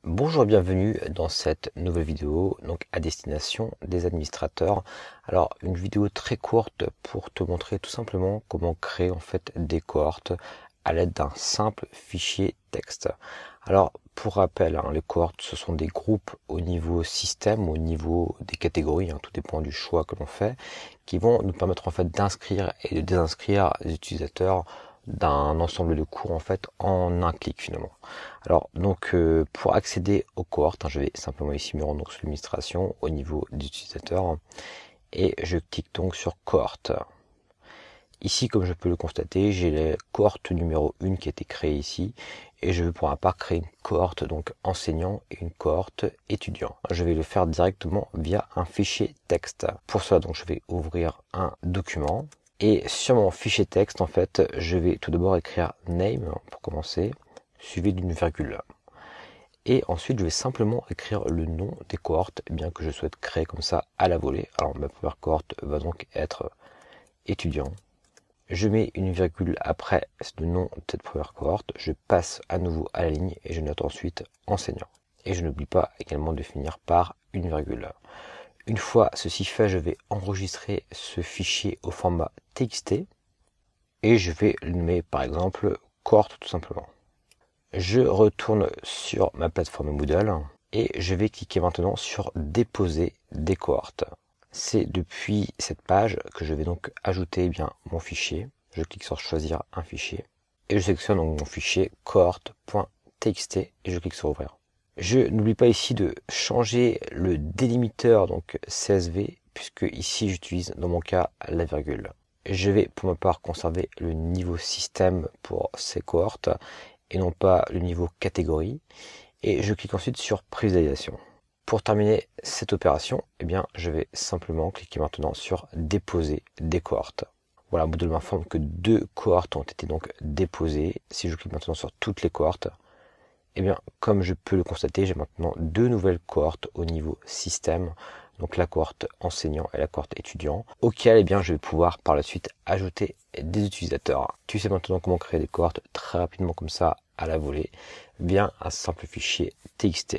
Bonjour et bienvenue dans cette nouvelle vidéo donc à destination des administrateurs. Alors une vidéo très courte pour te montrer tout simplement comment créer en fait des cohortes à l'aide d'un simple fichier texte. Alors pour rappel, les cohortes ce sont des groupes au niveau système, au niveau des catégories, tout dépend du choix que l'on fait, qui vont nous permettre en fait d'inscrire et de désinscrire les utilisateurs d'un ensemble de cours en fait en un clic finalement. Alors donc pour accéder aux cohortes, je vais simplement ici me rendre donc sur l'administration au niveau des utilisateurs et je clique donc sur cohorte. Ici, comme je peux le constater, j'ai la cohorte numéro 1 qui a été créée ici et je vais pour ma part créer une cohorte donc enseignant et une cohorte étudiant. Je vais le faire directement via un fichier texte. Pour cela donc je vais ouvrir un document. Et sur mon fichier texte, en fait, je vais tout d'abord écrire name pour commencer, suivi d'une virgule. Et ensuite, je vais simplement écrire le nom des cohortes bien que je souhaite créer comme ça à la volée. Alors, ma première cohorte va donc être étudiant. Je mets une virgule après le nom de cette première cohorte. Je passe à nouveau à la ligne et je note ensuite enseignant. Et je n'oublie pas également de finir par une virgule. Une fois ceci fait, je vais enregistrer ce fichier au format TXT et je vais le nommer par exemple cohorte tout simplement. Je retourne sur ma plateforme Moodle et je vais cliquer maintenant sur déposer des cohortes. C'est depuis cette page que je vais donc ajouter mon fichier. Je clique sur choisir un fichier et je sélectionne donc mon fichier cohorte.txt et je clique sur ouvrir. Je n'oublie pas ici de changer le délimiteur donc CSV puisque ici j'utilise dans mon cas la virgule. Je vais pour ma part conserver le niveau système pour ces cohortes et non pas le niveau catégorie et je clique ensuite sur prévisualisation. Pour terminer cette opération, je vais simplement cliquer maintenant sur déposer des cohortes. Voilà, Moodle m'informe que 2 cohortes ont été donc déposées. Si je clique maintenant sur toutes les cohortes, comme je peux le constater, j'ai maintenant 2 nouvelles cohortes au niveau système, donc la cohorte enseignant et la cohorte étudiant, auquel je vais pouvoir par la suite ajouter des utilisateurs. Tu sais maintenant comment créer des cohortes très rapidement comme ça à la volée, via un simple fichier TXT.